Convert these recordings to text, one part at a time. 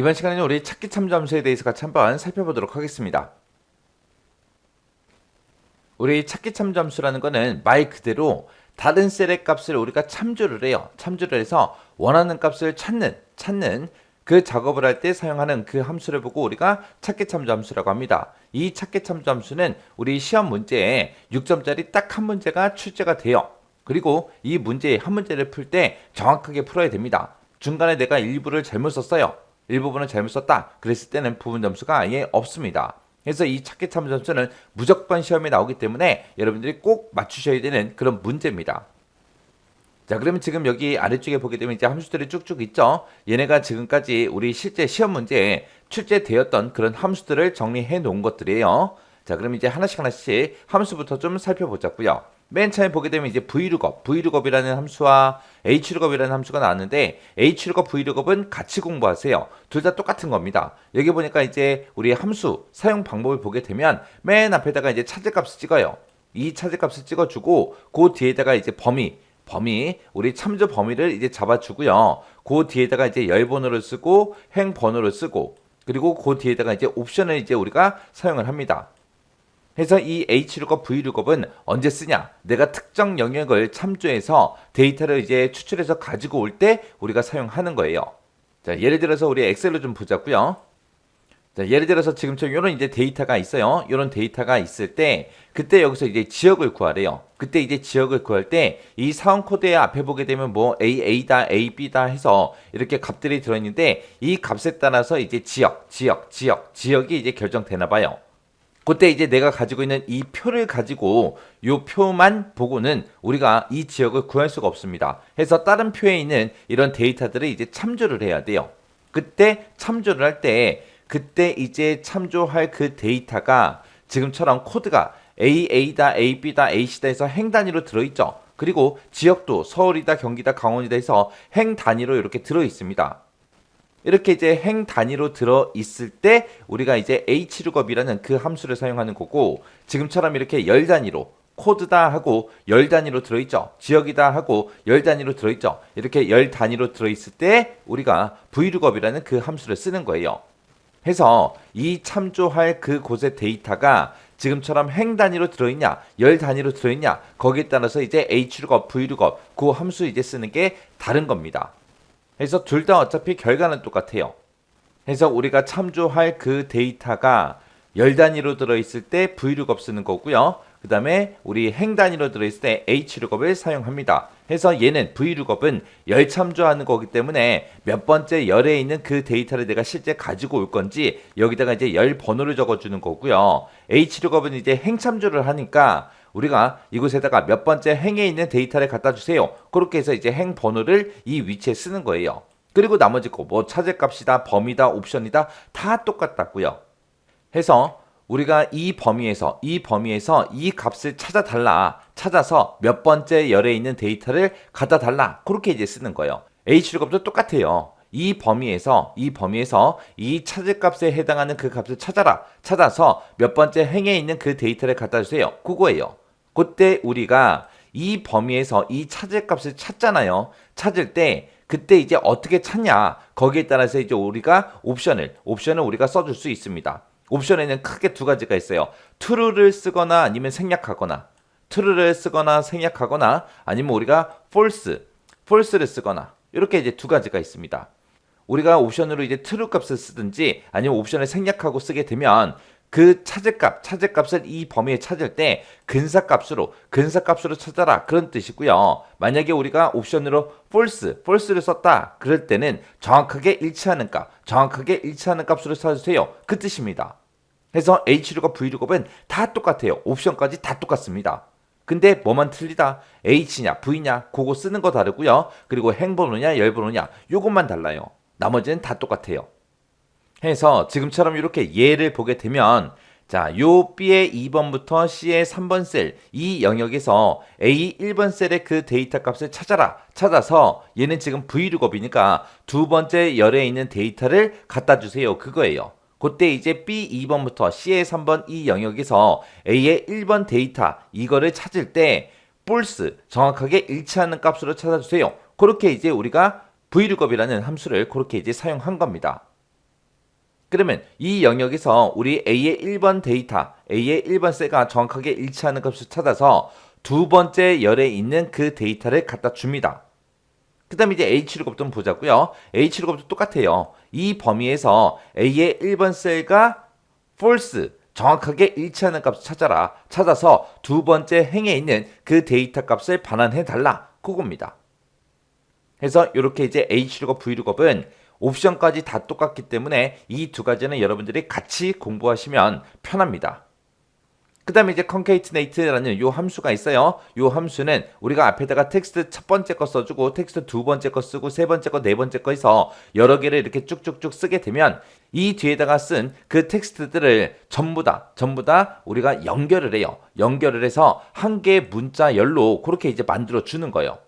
이번 시간에는 우리 찾기 참조 함수에 대해서 같이 한번 살펴보도록 하겠습니다. 우리 찾기 참조 함수라는 거는 말 그대로 다른 셀의 값을 우리가 참조를 해요. 참조를 해서 원하는 값을 찾는 그 작업을 할 때 사용하는 그 함수를 보고 우리가 찾기 참조 함수라고 합니다. 이 찾기 참조 함수는 우리 시험 문제에 6점짜리 딱 한 문제가 출제가 돼요. 그리고 이 문제 한 문제를 풀 때 정확하게 풀어야 됩니다. 중간에 내가 일부를 잘못 썼어요. 일부분을 잘못 썼다. 그랬을 때는 부분 점수가 아예 없습니다. 그래서 이 찾기 참조 점수는 무조건 시험에 나오기 때문에 여러분들이 꼭 맞추셔야 되는 그런 문제입니다. 자, 그러면 지금 여기 아래쪽에 보게 되면 이제 함수들이 쭉쭉 있죠. 얘네가 지금까지 우리 실제 시험 문제에 출제되었던 그런 함수들을 정리해 놓은 것들이에요. 자, 그럼 이제 하나씩 함수부터 좀 살펴보자고요. 맨 처음에 보게 되면 이제 vlookup이라는 함수와 hlookup이라는 함수가 나왔는데 hlookup, vlookup은 같이 공부하세요. 둘 다 똑같은 겁니다. 여기 보니까 이제 우리 함수 사용 방법을 보게 되면 맨 앞에다가 이제 찾을값을 찍어요. 이 찾을값을 찍어주고 그 뒤에다가 이제 범위 우리 참조 범위를 이제 잡아주고요. 그 뒤에다가 이제 열 번호를 쓰고 행 번호를 쓰고 그리고 그 뒤에다가 이제 옵션을 이제 우리가 사용을 합니다. 그래서 이 hlookup, vlookup은 언제 쓰냐? 내가 특정 영역을 참조해서 데이터를 이제 추출해서 가지고 올 때 우리가 사용하는 거예요. 자, 예를 들어서 우리 엑셀로 좀 보자고요. 자, 예를 들어서 지금처럼 이런 이제 데이터가 있어요. 이런 데이터가 있을 때 그때 여기서 이제 지역을 구하래요. 그때 이제 지역을 구할 때 이 사원 코드의 앞에 보게 되면 뭐 AA다, AB다 해서 이렇게 값들이 들어있는데 이 값에 따라서 이제 지역이 이제 결정되나 봐요. 그때 이제 내가 가지고 있는 이 표를 가지고 이 표만 보고는 우리가 이 지역을 구할 수가 없습니다. 해서 다른 표에 있는 이런 데이터들을 이제 참조를 해야 돼요. 그때 참조를 할 때 그때 이제 참조할 그 데이터가 지금처럼 코드가 AA다, AB다, AC다 해서 행 단위로 들어있죠. 그리고 지역도 서울이다, 경기다, 강원이다 해서 행 단위로 이렇게 들어있습니다. 이렇게 이제 행 단위로 들어 있을 때 우리가 이제 hlookup이라는 그 함수를 사용하는 거고 지금처럼 이렇게 열 단위로 코드다 하고 열 단위로 들어있죠. 지역이다 하고 열 단위로 들어있죠. 이렇게 열 단위로 들어있을 때 우리가 vlookup이라는 그 함수를 쓰는 거예요. 해서 이 참조할 그 곳의 데이터가 지금처럼 행 단위로 들어있냐, 열 단위로 들어있냐 거기에 따라서 이제 hlookup, vlookup 그 함수 이제 쓰는 게 다른 겁니다. 그래서 둘 다 어차피 결과는 똑같아요. 그래서 우리가 참조할 그 데이터가 열 단위로 들어있을 때 vlookup 쓰는 거고요. 그 다음에 우리 행 단위로 들어있을 때 hlookup을 사용합니다. 해서 얘는 vlookup은 열 참조하는 거기 때문에 몇 번째 열에 있는 그 데이터를 내가 실제 가지고 올 건지 여기다가 이제 열 번호를 적어주는 거고요. hlookup은 이제 행 참조를 하니까 우리가 이곳에다가 몇 번째 행에 있는 데이터를 갖다 주세요. 그렇게 해서 이제 행 번호를 이 위치에 쓰는 거예요. 그리고 나머지 거 뭐 찾을 값이다, 범위다, 옵션이다 다 똑같다고요. 해서 우리가 이 범위에서 이 값을 찾아서 몇 번째 열에 있는 데이터를 갖다 달라. 그렇게 이제 쓰는 거예요. hlookup도 똑같아요. 이 범위에서 이 찾을 값에 해당하는 그 값을 찾아서 몇 번째 행에 있는 그 데이터를 갖다 주세요. 그거예요. 그때 우리가 이 범위에서 이 찾을 값을 찾잖아요. 찾을 때 그때 이제 어떻게 찾냐 거기에 따라서 이제 우리가 옵션을 우리가 써줄 수 있습니다. 옵션에는 크게 두 가지가 있어요. true를 쓰거나 아니면 생략하거나 아니면 우리가 false를 쓰거나 이렇게 이제 두 가지가 있습니다. 우리가 옵션으로 이제 true 값을 쓰든지 아니면 옵션을 생략하고 쓰게 되면 그 찾을 값을 이 범위에 찾을 때 근사값으로 찾아라 그런 뜻이고요. 만약에 우리가 옵션으로 false를 썼다 그럴 때는 정확하게 일치하는 값으로 찾아주세요 그 뜻입니다. 그래서 hlookup과 vlookup은 다 똑같아요. 옵션까지 다 똑같습니다. 근데 뭐만 틀리다 h냐 v냐 그거 쓰는 거 다르고요. 그리고 행번호냐 열번호냐 요것만 달라요. 나머지는 다 똑같아요. 해서 지금처럼 이렇게 예를 보게 되면 자, 요 B의 2번부터 C의 3번 셀 이 영역에서 A 1번 셀의 그 데이터 값을 찾아서 얘는 지금 vlookup이니까 두 번째 열에 있는 데이터를 갖다 주세요. 그거예요. 그때 이제 B 2번부터 C의 3번 이 영역에서 A의 1번 데이터 이거를 찾을 때 false 정확하게 일치하는 값으로 찾아주세요. 그렇게 이제 우리가 vlookup이라는 함수를 그렇게 이제 사용한 겁니다. 그러면 이 영역에서 우리 A의 1번 데이터, A의 1번 셀과 정확하게 일치하는 값을 찾아서 두 번째 열에 있는 그 데이터를 갖다 줍니다. 그 다음에 이제 H로 곱좀 보자고요. H로 곱도 똑같아요. 이 범위에서 A의 1번 셀과 false, 정확하게 일치하는 값을 찾아라. 찾아서 두 번째 행에 있는 그 데이터 값을 반환해 달라. 그겁니다. 그래서 이렇게 이제 H룩업, V룩업은 옵션까지 다 똑같기 때문에 이 두 가지는 여러분들이 같이 공부하시면 편합니다. 그 다음에 이제 concatenate라는 요 함수가 있어요. 요 함수는 우리가 앞에다가 텍스트 첫 번째 거 써주고 텍스트 두 번째 거 쓰고 세 번째 거, 네 번째 거 해서 여러 개를 이렇게 쭉쭉쭉 쓰게 되면 이 뒤에다가 쓴 그 텍스트들을 전부 다 우리가 연결을 해요. 연결을 해서 한 개의 문자 열로 그렇게 이제 만들어 주는 거예요.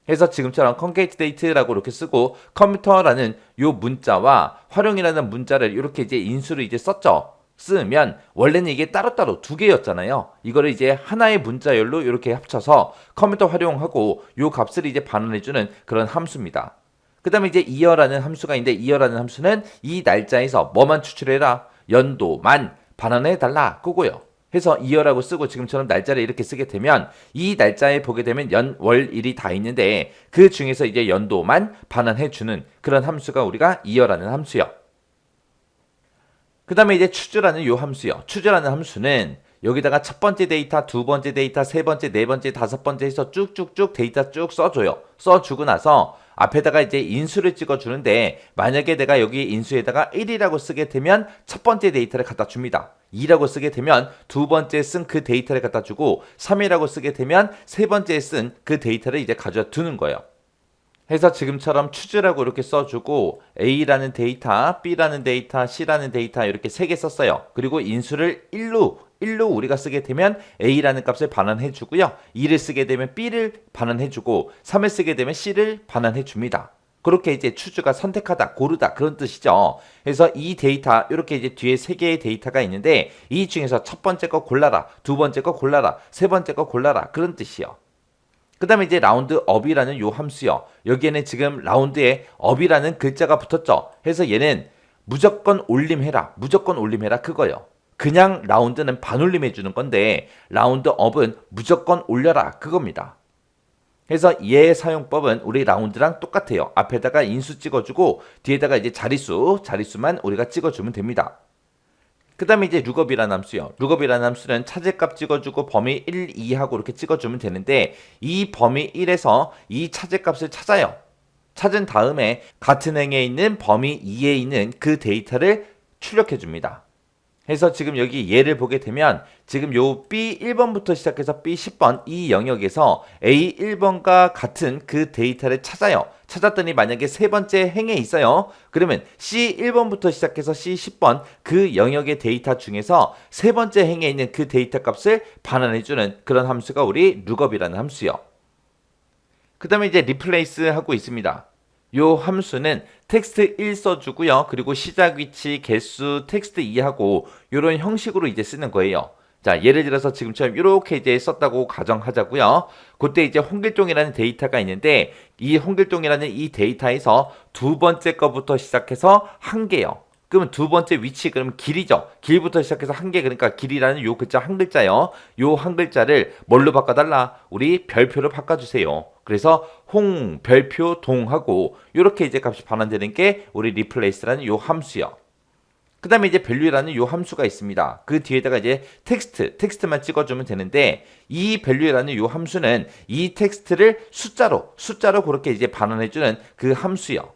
그래서 지금처럼 concatenate라고 이렇게 쓰고 컴퓨터라는 요 문자와 활용이라는 문자를 이렇게 이제 인수를 이제 썼죠. 쓰면 원래는 이게 따로따로 두 개였잖아요. 이거를 이제 하나의 문자열로 이렇게 합쳐서 컴퓨터 활용하고 요 값을 이제 반환해주는 그런 함수입니다. 그 다음에 이제 year라는 함수가 있는데 year라는 함수는 이 날짜에서 뭐만 추출해라? 연도만 반환해달라. 그거요. 해서 year라고 쓰고 지금처럼 날짜를 이렇게 쓰게 되면 이 날짜에 보게 되면 연, 월, 일이 다 있는데 그 중에서 이제 연도만 반환해주는 그런 함수가 우리가 year라는 함수요. 그 다음에 이제 choose라는 요 함수요. choose라는 함수는 여기다가 첫 번째 데이터, 두 번째 데이터, 세 번째, 네 번째, 다섯 번째 해서 쭉쭉쭉 데이터 쭉 써줘요. 써주고 나서 앞에다가 이제 인수를 찍어주는데 만약에 내가 여기 인수에다가 1이라고 쓰게 되면 첫 번째 데이터를 갖다 줍니다. 2라고 쓰게 되면 두 번째 쓴 그 데이터를 갖다 주고 3이라고 쓰게 되면 세 번째 쓴 그 데이터를 이제 가져다 두는 거예요. 해서 지금처럼 choose라고 이렇게 써주고 A라는 데이터, B라는 데이터, C라는 데이터 이렇게 세 개 썼어요. 그리고 인수를 1로 우리가 쓰게 되면 A라는 값을 반환해 주고요. 2를 쓰게 되면 B를 반환해 주고 3을 쓰게 되면 C를 반환해 줍니다. 그렇게 이제 choose가 선택하다, 고르다 그런 뜻이죠. 그래서 이 데이터 이렇게 이제 뒤에 세 개의 데이터가 있는데 이 중에서 첫 번째 거 골라라, 두 번째 거 골라라, 세 번째 거 골라라 그런 뜻이요. 그 다음에 이제 라운드업이라는 요 함수요. 여기에는 지금 라운드에 업이라는 글자가 붙었죠. 해서 얘는 무조건 올림해라. 무조건 올림해라 그거요. 그냥 라운드는 반올림 해주는 건데 라운드업은 무조건 올려라 그겁니다. 그래서 얘의 사용법은 우리 라운드랑 똑같아요. 앞에다가 인수 찍어주고 뒤에다가 이제 자릿수만 우리가 찍어주면 됩니다. 그 다음에 이제 룩업이라는 함수요. 룩업이라는 함수는 차제값 찍어주고 범위 1, 2하고 이렇게 찍어주면 되는데 이 범위 1에서 이 차제값을 찾아요. 찾은 다음에 같은 행에 있는 범위 2에 있는 그 데이터를 출력해 줍니다. 그래서 지금 여기 예를 보게 되면 지금 요 B1번부터 시작해서 B10번 이 영역에서 A1번과 같은 그 데이터를 찾아요. 찾았더니 만약에 세 번째 행에 있어요. 그러면 C1번부터 시작해서 C10번 그 영역의 데이터 중에서 세 번째 행에 있는 그 데이터 값을 반환해주는 그런 함수가 우리 룩업이라는 함수요. 그 다음에 이제 replace 하고 있습니다. 요 함수는 텍스트 1 써주고요. 그리고 시작 위치, 개수, 텍스트 2하고 요런 형식으로 이제 쓰는 거예요. 자, 예를 들어서 지금처럼 이렇게 이제 썼다고 가정하자고요. 그때 이제 홍길동이라는 데이터가 있는데 이 홍길동이라는 이 데이터에서 두 번째 거부터 시작해서 한 개요. 그러면 두 번째 위치 그러면 길이죠. 길부터 시작해서 한 개 그러니까 길이라는 요 글자 한 글자요. 요 한 글자를 뭘로 바꿔달라? 우리 별표로 바꿔주세요. 그래서 홍, 별표, 동하고 이렇게 이제 값이 반환되는 게 우리 replace라는 요 함수요. 그 다음에 이제 value라는 요 함수가 있습니다. 그 뒤에다가 이제 텍스트만 찍어주면 되는데 이 value라는 요 함수는 이 텍스트를 숫자로 그렇게 이제 반환해주는 그 함수요.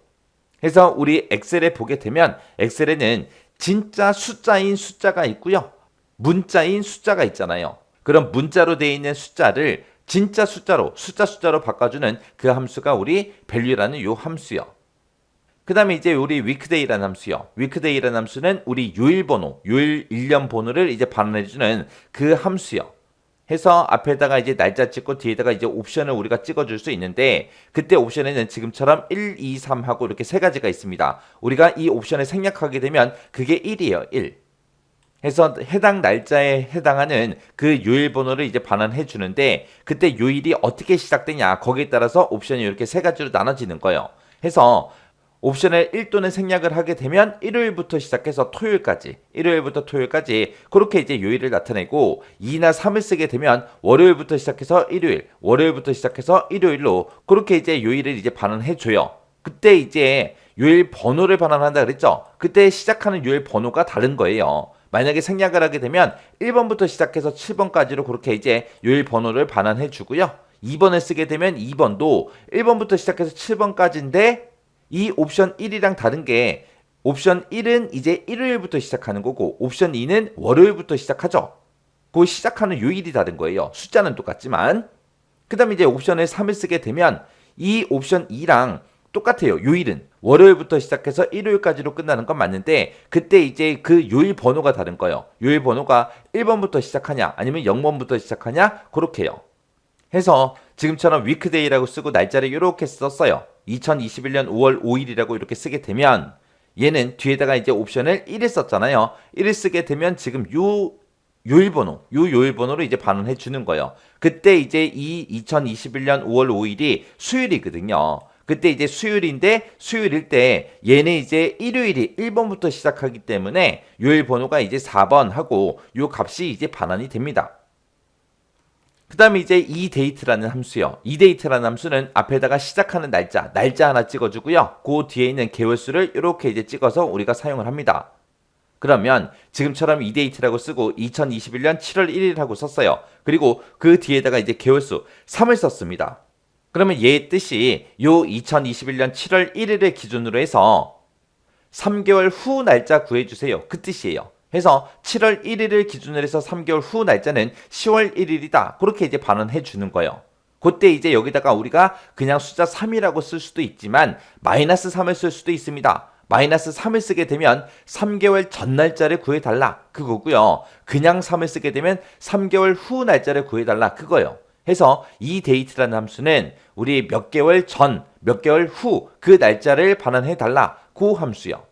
그래서 우리 엑셀에 보게 되면 엑셀에는 진짜 숫자인 숫자가 있고요. 문자인 숫자가 있잖아요. 그럼 문자로 되어 있는 숫자를 진짜 숫자로 바꿔주는 그 함수가 우리 value라는 요 함수요. 그 다음에 이제 우리 weekday라는 함수요. weekday라는 함수는 우리 요일 일련 번호를 이제 반환해주는 그 함수요. 해서 앞에다가 이제 날짜 찍고 뒤에다가 이제 옵션을 우리가 찍어줄 수 있는데 그때 옵션에는 지금처럼 1, 2, 3 하고 이렇게 세 가지가 있습니다. 우리가 이 옵션을 생략하게 되면 그게 1이에요. 1. 해서 해당 날짜에 해당하는 그 요일 번호를 이제 반환해 주는데 그때 요일이 어떻게 시작되냐 거기에 따라서 옵션이 이렇게 세 가지로 나눠지는 거예요. 해서 옵션을 1또는 생략을 하게 되면 일요일부터 시작해서 토요일까지, 일요일부터 토요일까지 그렇게 이제 요일을 나타내고 2나 3을 쓰게 되면 월요일부터 시작해서 일요일, 월요일부터 시작해서 일요일로 그렇게 이제 요일을 이제 반환해 줘요. 그때 이제 요일 번호를 반환한다 그랬죠? 그때 시작하는 요일 번호가 다른 거예요. 만약에 생략을 하게 되면 1번부터 시작해서 7번까지로 그렇게 이제 요일 번호를 반환해 주고요. 2번을 쓰게 되면 2번도 1번부터 시작해서 7번까지인데 이 옵션 1이랑 다른 게 옵션 1은 이제 일요일부터 시작하는 거고 옵션 2는 월요일부터 시작하죠. 그 시작하는 요일이 다른 거예요. 숫자는 똑같지만. 그 다음에 이제 옵션을 3을 쓰게 되면 이 옵션 2랑 똑같아요. 요일은 월요일부터 시작해서 일요일까지로 끝나는 건 맞는데 그때 이제 그 요일 번호가 다른 거예요. 요일 번호가 1번부터 시작하냐 아니면 0번부터 시작하냐 그렇게요. 해서 지금처럼 위크데이라고 쓰고 날짜를 이렇게 썼어요. 2021년 5월 5일이라고 이렇게 쓰게 되면 얘는 뒤에다가 이제 옵션을 1을 썼잖아요. 1을 쓰게 되면 지금 요 요일 번호로 이제 반환해 주는 거예요. 그때 이제 이 2021년 5월 5일이 수요일이거든요. 그때 이제 수요일인데 수요일일 때 얘는 이제 일요일이 1번부터 시작하기 때문에 요일 번호가 이제 4번 하고 요 값이 이제 반환이 됩니다. 그 다음에 이제 이데이트라는 함수요. 이데이트라는 함수는 앞에다가 시작하는 날짜 하나 찍어주고요. 그 뒤에 있는 개월수를 이렇게 이제 찍어서 우리가 사용을 합니다. 그러면 지금처럼 이데이트라고 쓰고 2021년 7월 1일하고 썼어요. 그리고 그 뒤에다가 이제 개월수 3을 썼습니다. 그러면 얘의 뜻이 요 2021년 7월 1일을 기준으로 해서 3개월 후 날짜 구해주세요. 그 뜻이에요. 해서 7월 1일을 기준으로 해서 3개월 후 날짜는 10월 1일이다. 그렇게 이제 반환해 주는 거예요. 그때 이제 여기다가 우리가 그냥 숫자 3이라고 쓸 수도 있지만 마이너스 3을 쓸 수도 있습니다. 마이너스 3을 쓰게 되면 3개월 전 날짜를 구해달라. 그거고요. 그냥 3을 쓰게 되면 3개월 후 날짜를 구해달라. 그거예요. 해서 이 데이트라는 함수는 우리 몇 개월 전, 몇 개월 후 그 날짜를 반환해달라. 그 함수요.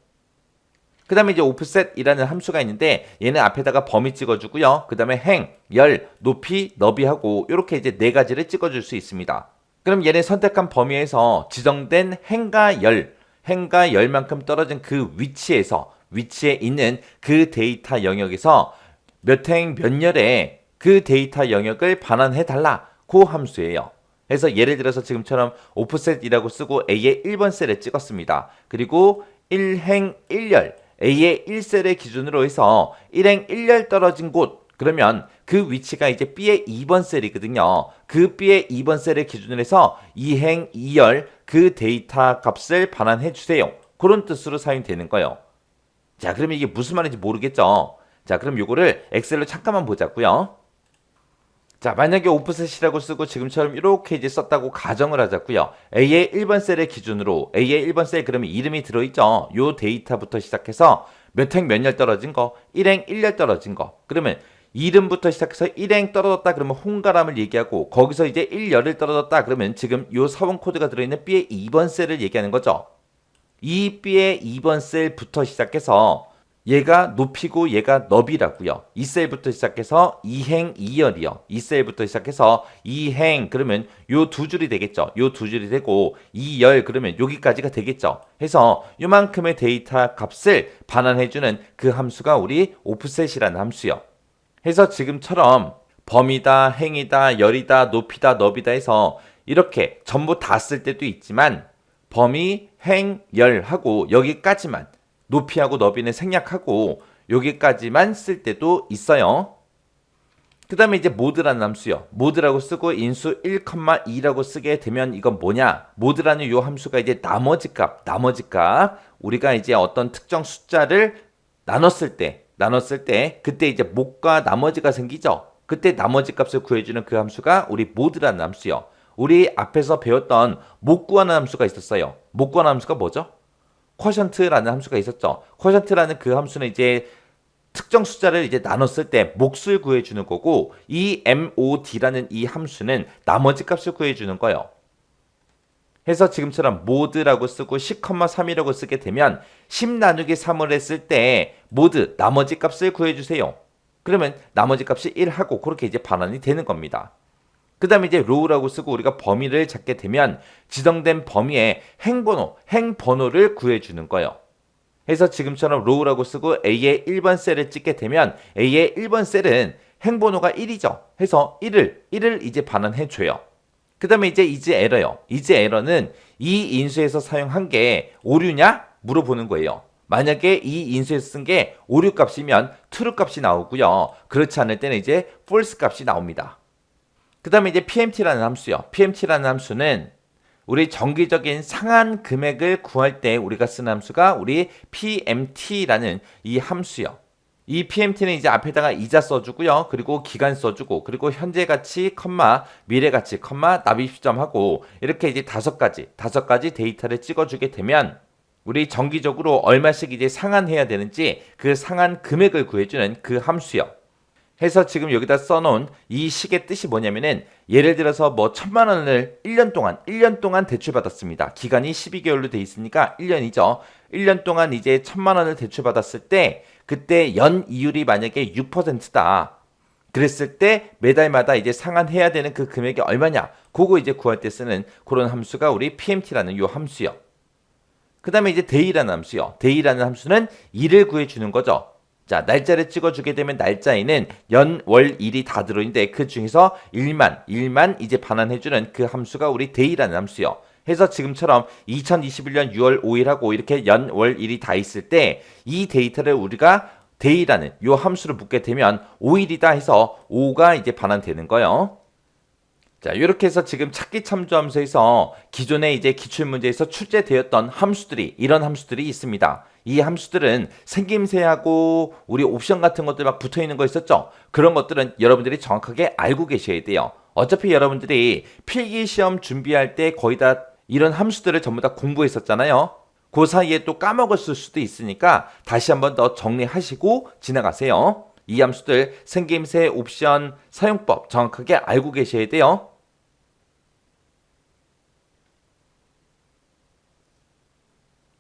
그 다음에 이제 오프셋이라는 함수가 있는데 얘는 앞에다가 범위 찍어주고요. 그 다음에 행, 열, 높이, 너비하고 이렇게 이제 네 가지를 찍어줄 수 있습니다. 그럼 얘는 선택한 범위에서 지정된 행과 열만큼 떨어진 그 위치에 있는 그 데이터 영역에서 몇 행, 몇 열에 그 데이터 영역을 반환해달라. 그 함수예요. 그래서 예를 들어서 지금처럼 오프셋이라고 쓰고 A의 1번 셀을 찍었습니다. 그리고 1행 1열 A의 1셀을 기준으로 해서 1행 1열 떨어진 곳 그러면 그 위치가 이제 B의 2번 셀이거든요. 그 B의 2번 셀을 기준으로 해서 2행 2열 그 데이터 값을 반환해 주세요. 그런 뜻으로 사용되는 거예요. 자, 그러면 이게 무슨 말인지 모르겠죠? 자, 그럼 요거를 엑셀로 잠깐만 보자고요. 자, 만약에 오프셋이라고 쓰고 지금처럼 이렇게 이제 썼다고 가정을 하자고요. A의 1번 셀의 기준으로 A의 1번 셀 그러면 이름이 들어있죠. 요 데이터부터 시작해서 몇 행 몇 열 떨어진 거, 1행 1열 떨어진 거. 그러면 이름부터 시작해서 1행 떨어졌다 그러면 홍가람을 얘기하고 거기서 이제 1열을 떨어졌다 그러면 지금 요 사원 코드가 들어있는 B의 2번 셀을 얘기하는 거죠. 이 B의 2번 셀부터 시작해서 얘가 높이고 얘가 너비라고요. 이 셀부터 시작해서 2행 2열이요. 이 셀부터 시작해서 2행 그러면 요 두 줄이 되겠죠. 요 두 줄이 되고 2열 그러면 여기까지가 되겠죠. 해서 요만큼의 데이터 값을 반환해주는 그 함수가 우리 오프셋이라는 함수요. 해서 지금처럼 범위다, 행이다, 열이다, 높이다, 너비다 해서 이렇게 전부 다 쓸 때도 있지만 범위, 행, 열 하고 여기까지만 높이하고 너비는 생략하고 여기까지만 쓸 때도 있어요. 그 다음에 이제 모드라는 함수요. 모드라고 쓰고 인수 1,2라고 쓰게 되면 이건 뭐냐? 모드라는 요 함수가 이제 나머지 값. 우리가 이제 어떤 특정 숫자를 나눴을 때 그때 이제 목과 나머지가 생기죠. 그때 나머지 값을 구해주는 그 함수가 우리 모드라는 함수요. 우리 앞에서 배웠던 목 구하는 함수가 있었어요. 목 구하는 함수가 뭐죠? 쿼션트라는 함수가 있었죠. 쿼션트라는 그 함수는 이제 특정 숫자를 이제 나눴을 때 몫을 구해주는 거고 이 MOD라는 이 함수는 나머지 값을 구해주는 거예요. 해서 지금처럼 모드라고 쓰고 10,3이라고 쓰게 되면 10 나누기 3을 했을 때 모드 나머지 값을 구해주세요. 그러면 나머지 값이 1하고 그렇게 이제 반환이 되는 겁니다. 그 다음에 이제 row라고 쓰고 우리가 범위를 찾게 되면 지정된 범위의 행번호를 구해주는 거예요. 그래서 지금처럼 row라고 쓰고 A의 1번 셀을 찍게 되면 A의 1번 셀은 행번호가 1이죠. 해서 1을 이제 반환해줘요. 그 다음에 이제 is error요. is error는 이 인수에서 사용한 게 오류냐? 물어보는 거예요. 만약에 이 인수에서 쓴 게 오류 값이면 true 값이 나오고요. 그렇지 않을 때는 이제 false 값이 나옵니다. 그 다음에 이제 PMT라는 함수요. PMT라는 함수는 우리 정기적인 상한 금액을 구할 때 우리가 쓰는 함수가 우리 PMT라는 이 함수요. 이 PMT는 이제 앞에다가 이자 써주고요. 그리고 기간 써주고, 그리고 현재 가치, 미래 가치, 납입 시점하고, 이렇게 이제 다섯 가지 데이터를 찍어주게 되면 우리 정기적으로 얼마씩 이제 상한해야 되는지 그 상한 금액을 구해주는 그 함수요. 해서 지금 여기다 써놓은 이 식의 뜻이 뭐냐면은 예를 들어서 뭐 1,000만 원을 1년 동안 대출받았습니다. 기간이 12개월로 돼 있으니까 1년이죠. 1년 동안 이제 1,000만 원을 대출받았을 때 그때 연 이율이 만약에 6%다. 그랬을 때 매달마다 이제 상환해야 되는 그 금액이 얼마냐? 그거 이제 구할 때 쓰는 그런 함수가 우리 PMT라는 요 함수요. 그 다음에 이제 day라는 함수요. day라는 함수는 일을 구해주는 거죠. 자, 날짜를 찍어주게 되면 날짜에는 연, 월, 일이 다 들어있는데 그 중에서 일만 이제 반환해주는 그 함수가 우리 day라는 함수요. 해서 지금처럼 2021년 6월 5일하고 이렇게 연, 월, 일이 다 있을 때 이 데이터를 우리가 day라는 요 함수를 묻게 되면 5일이다 해서 5가 이제 반환되는 거예요. 자, 이렇게 해서 지금 찾기 참조함수에서 기존에 이제 기출문제에서 출제되었던 함수들이 이런 함수들이 있습니다. 이 함수들은 생김새하고 우리 옵션 같은 것들 막 붙어 있는 거 있었죠? 그런 것들은 여러분들이 정확하게 알고 계셔야 돼요. 어차피 여러분들이 필기시험 준비할 때 거의 다 이런 함수들을 전부 다 공부했었잖아요. 그 사이에 또 까먹었을 수도 있으니까 다시 한번 더 정리하시고 지나가세요. 이 함수들 생김새, 옵션, 사용법 정확하게 알고 계셔야 돼요.